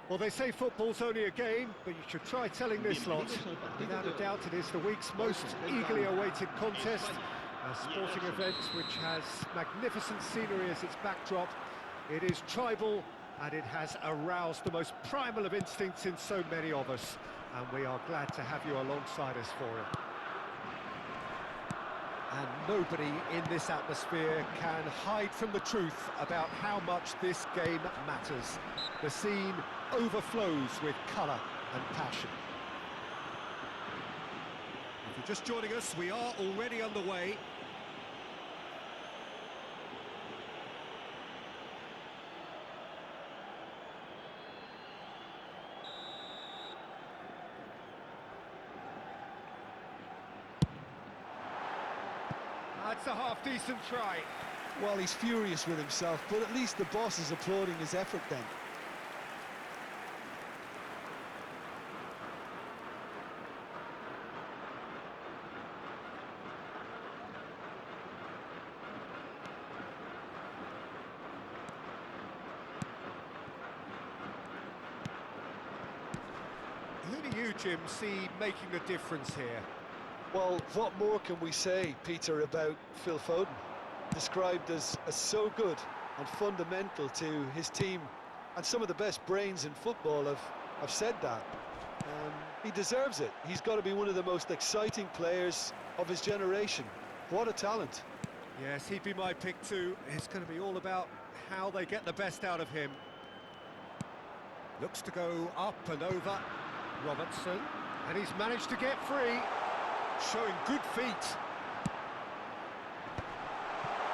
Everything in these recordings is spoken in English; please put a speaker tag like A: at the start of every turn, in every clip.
A: Well, they say football's only a game, but you should try telling this lot. Without a doubt, it is the week's most eagerly awaited contest. A sporting event which has magnificent scenery as its backdrop. It is tribal, and it has aroused the most primal of instincts in so many of us. And we are glad to have you alongside us for it. And nobody in this atmosphere can hide from the truth about how much this game matters. The scene overflows with colour and passion. If you're just joining us, we are already underway. That's a half-decent try.
B: Well, he's furious with himself, but at least the boss is applauding his effort then.
A: Who do you, Jim, see making the difference here?
B: Well, what more can we say, Peter, about Phil Foden? Described as so good and fundamental to his team, and some of the best brains in football have said that. He deserves it. He's got to be one of the most exciting players of his generation. What a talent.
A: Yes, he'd be my pick too. It's going to be all about how they get the best out of him. Looks to go up and over. Robertson, and he's managed to get free. Showing good feet.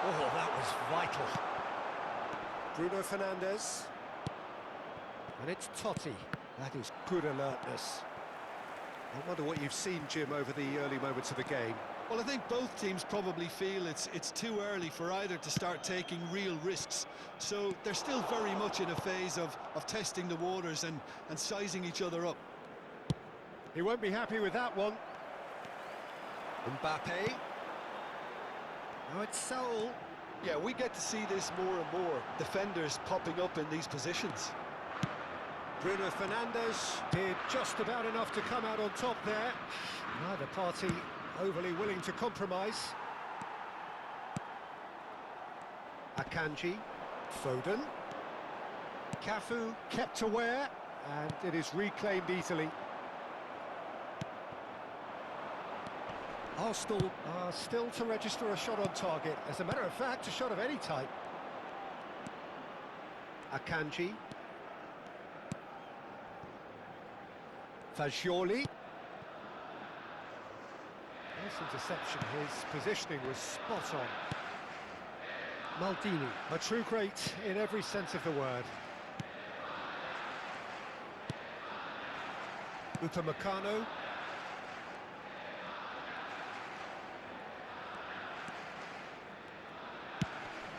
A: Oh, that was vital. Bruno Fernandes. And it's Totti. That is good alertness. I wonder what you've seen, Jim, over the early moments of the game.
B: Well, I think both teams probably feel it's too early for either to start taking real risks. So they're still very much in a phase of testing the waters and sizing each other up.
A: He won't be happy with that one. Mbappe. Now it's Saul.
B: Yeah, we get to see this more and more. Defenders popping up in these positions.
A: Bruno Fernandes did just about enough to come out on top there. Neither party overly willing to compromise. Akanji. Foden. Cafu kept aware, and it is reclaimed easily. Arsenal are still to register a shot on target. As a matter of fact, a shot of any type. Akanji. Fagioli. Nice interception. His positioning was spot on. Maldini, a true great in every sense of the word. Upamecano.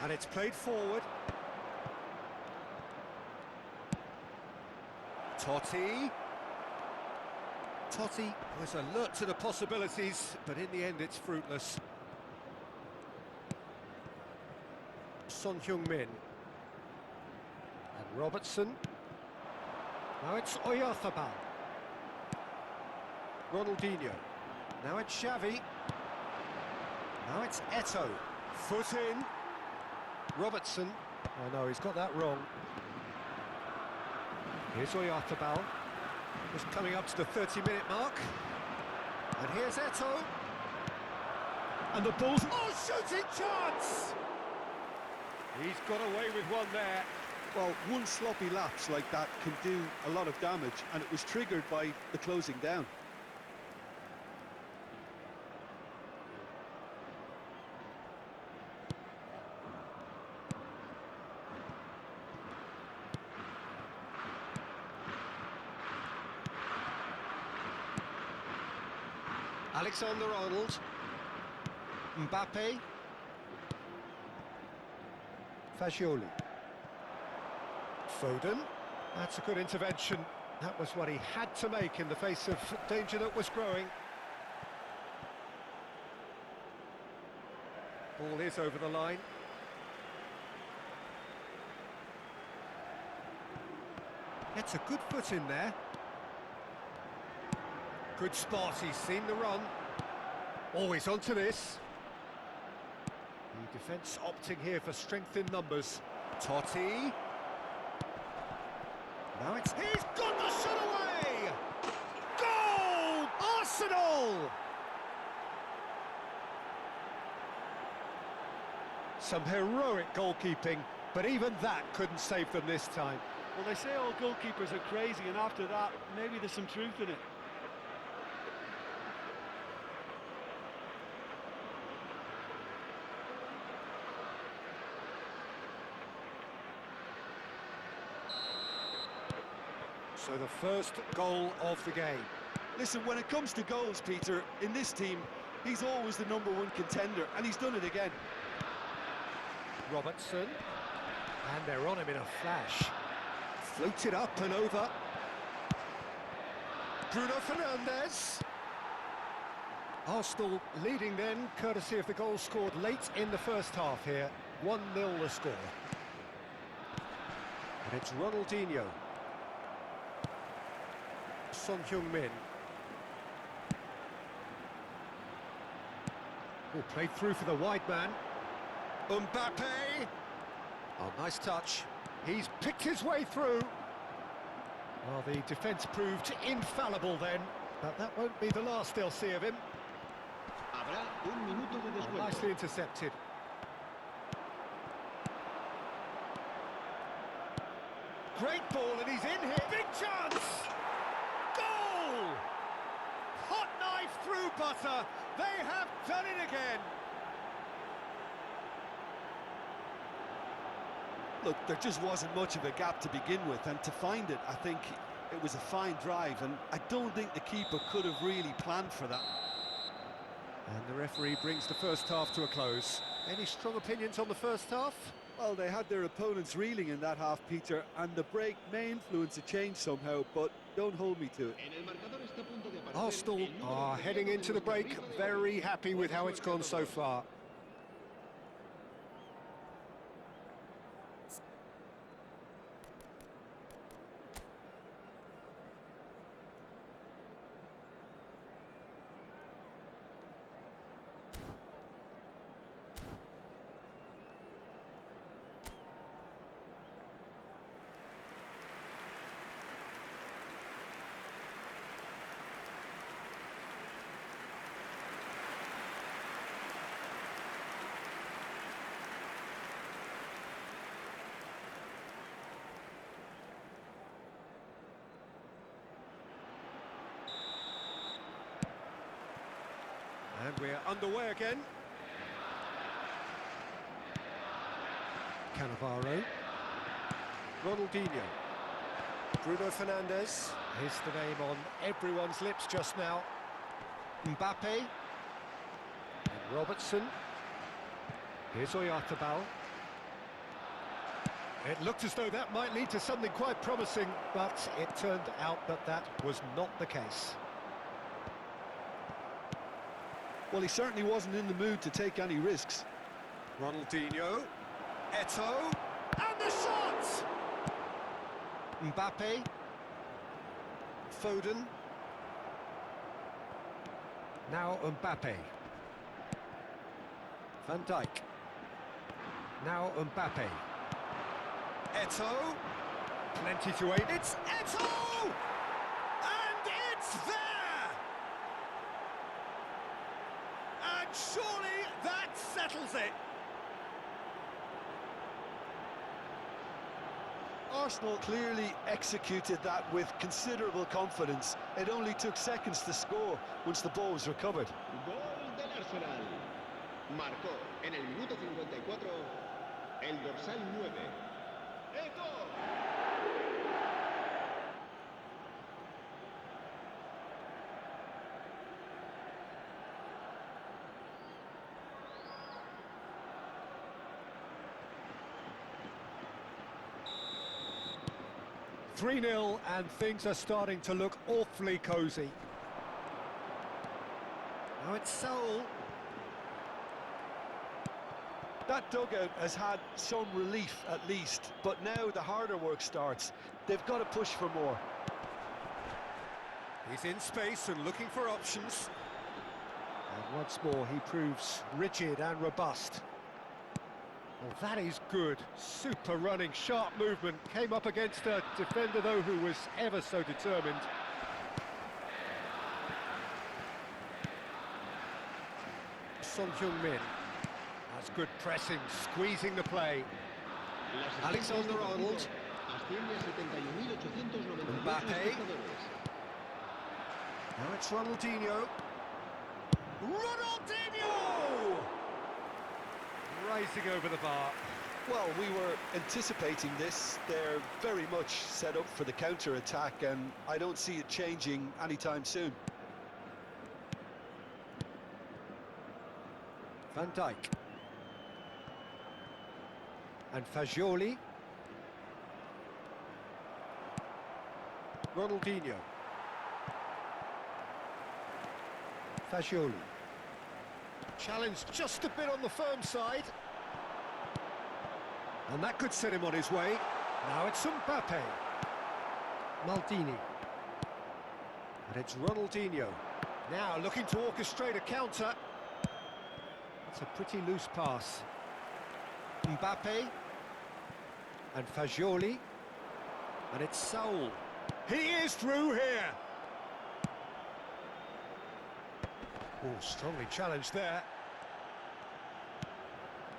A: And it's played forward. Totti. Totti was alert to the possibilities, but in the end it's fruitless. Son Heung-min. And Robertson. Now it's Oyarzabal. Ronaldinho. Now it's Xavi. Now it's Eto'o. Foot in. Robertson. Oh no, he's got that wrong. Here's Oyarzabal. Just coming up to the 30-minute mark. And here's Eto'o. And the ball's... Oh, shooting chance! He's got away with one there.
B: Well, one sloppy lapse like that can do a lot of damage, and it was triggered by the closing down.
A: Alexander-Arnold. Mbappe. Fagioli. Foden. That's a good intervention. That was what he had to make in the face of danger that was growing. Ball is over the line. Gets a good foot in there. Good spot, he's seen the run. Always onto this. The defence opting here for strength in numbers. Totti. Now he's got the shot away! Goal! Arsenal! Some heroic goalkeeping, but even that couldn't save them this time.
C: Well, they say all goalkeepers are crazy, and after that, maybe there's some truth in it.
A: So the first goal of the game.
B: Listen, when it comes to goals, Peter, in this team, he's always the #1 contender, and he's done it again.
A: Robertson. And they're on him in a flash. Floated up and over. Bruno Fernandes. Arsenal leading then, courtesy of the goal scored late in the first half here. 1-0 the score. And it's Ronaldinho. Son Heung-min. Oh, played through for the wide man. Mbappe! Oh, nice touch. He's picked his way through. Well, the defence proved infallible then, but that won't be the last they'll see of him.
D: Habrá un minuto de descuento.
A: Nicely intercepted. Great ball, and he's in here. Big chance! Goal! Hot knife through butter. They have done it again.
B: Look, there just wasn't much of a gap to begin with, and to find it, I think it was a fine drive, and I don't think the keeper could have really planned for that.
A: And the referee brings the first half to a close. Any strong opinions on the first half?
B: Well, they had their opponents reeling in that half, Peter, and the break may influence a change somehow, but don't hold me to it.
D: En el marcador está a punto de aparecer
A: Arsenal
D: el número
A: are
D: 24
A: heading into the
D: de los
A: break
D: Madrid
A: very happy with how it's gone so far. And we're underway again. Cannavaro. Ronaldinho. Bruno Fernandes. Here's the name on everyone's lips just now. Mbappe. And Robertson. Here's Oyarzabal. It looked as though that might lead to something quite promising, but it turned out that that was not the case.
B: Well, he certainly wasn't in the mood to take any risks.
A: Ronaldinho. Eto'o. And the shot! Mbappe. Foden. Now Mbappe. Van Dijk. Now Mbappe. Eto'o. Plenty to aim. It's Eto'o! And it's there! And surely that settles it.
B: Arsenal clearly executed that with considerable confidence. It only took seconds to score once the ball was recovered.
D: Gol del Arsenal. Marcó en el minuto 54 el dorsal 9. ¡Eto'o!
A: 3-0 and things are starting to look awfully cosy. Now it's Saul.
B: That dugout has had some relief at least, but now the harder work starts. They've got to push for more.
A: He's in space and looking for options. And once more he proves rigid and robust. Well, that is good. Super running, sharp movement. Came up against a defender, though, who was ever so determined. Son Heung-min. That's good pressing, squeezing the play. Alexander-Arnold. Mbappe. Now it's Ronaldinho. Ronaldinho! Rising over the bar.
B: Well, we were anticipating this. They're very much set up for the counter-attack, and I don't see it changing anytime soon.
A: Van Dijk. And Fagioli. Ronaldinho. Fagioli. Challenged just a bit on the firm side. And that could set him on his way. Now it's Mbappe. Maldini. And it's Ronaldinho. Now looking to orchestrate a counter. That's a pretty loose pass. Mbappe. And Fagioli. And it's Saul. He is through here. Oh, strongly challenged there.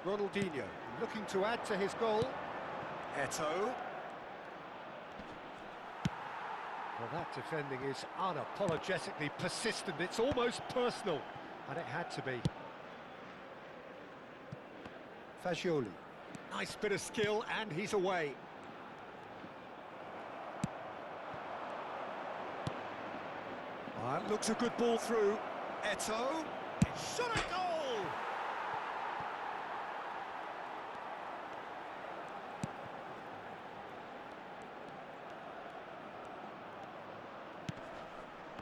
A: Ronaldinho looking to add to his goal. Eto'o. Well, that defending is unapologetically persistent. It's almost personal, and it had to be. Fagioli. Nice bit of skill, and he's away. That looks a good ball through. Eto'o. Shot a goal!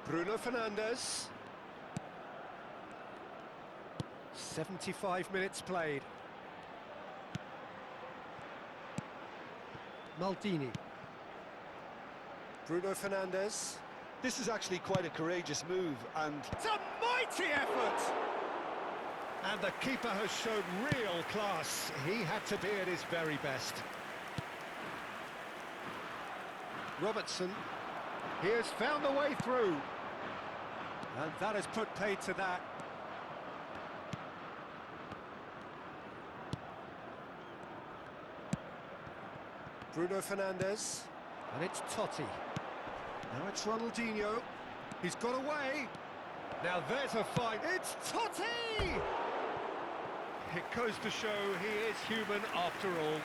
A: Bruno Fernandes. 75 minutes played. Maldini. Bruno Fernandes.
B: This is actually quite a courageous move, and
A: It's a mighty effort! And the keeper has shown real class. He had to be at his very best. Robertson. He has found the way through. And that has put paid to that. Bruno Fernandes. And it's Totti. Now it's Ronaldinho. He's got away. Now there's a fight. It's Totti! It goes to show he is human after all.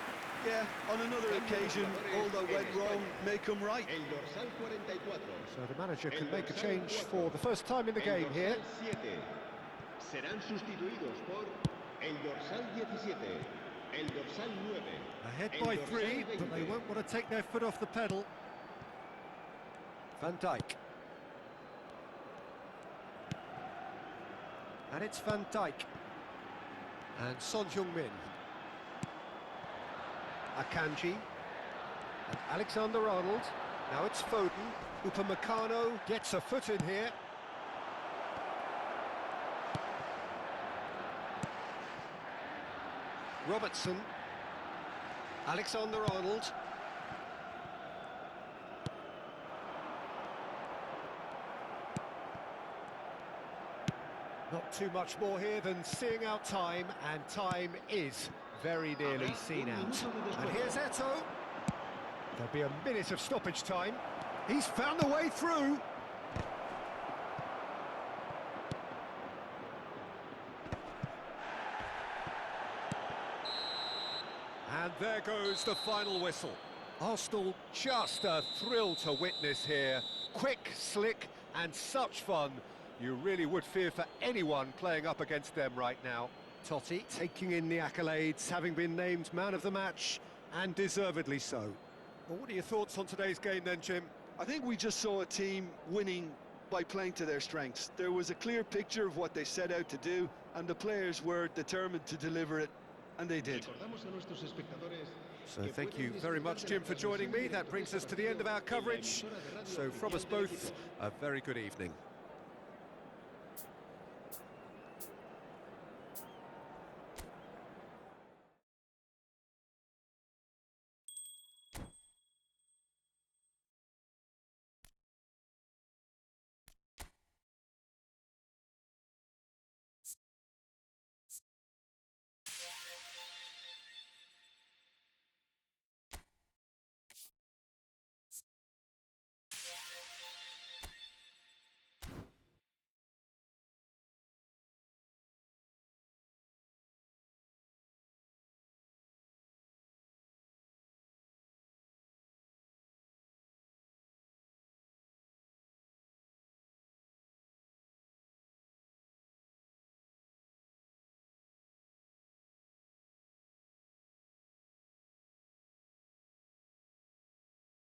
B: yeah, on another occasion, all that went wrong may come right.
D: El dorsal 44.
A: So the manager can make a change for the first time in the game here.
D: El dorsal 7. Serán sustituidos por el dorsal 17, el dorsal 9.
A: Ahead
D: el
A: by
D: dorsal
A: 3, but
D: 20.
A: they won't want to take their foot off the pedal. Van Dijk. And it's Van Dijk. And Son Heung-min. Akanji. And Alexander-Arnold. Now it's Foden. Upamecano gets a foot in here. Robertson. Alexander-Arnold. Not too much more here than seeing out time, and time is very nearly seen out. And here's Eto'o. There'll be a minute of stoppage time. He's found a way through. And there goes the final whistle. Arsenal, just a thrill to witness here. Quick, slick, and such fun. You really would fear for anyone playing up against them right now. Totti taking in the accolades, having been named man of the match, and deservedly so. Well, what are your thoughts on today's game then, Jim?
B: I think we just saw a team winning by playing to their strengths. There was a clear picture of what they set out to do, and the players were determined to deliver it. And they did.
A: So thank you very much, Jim, for joining me. That brings us to the end of our coverage. So from us both, a very good evening.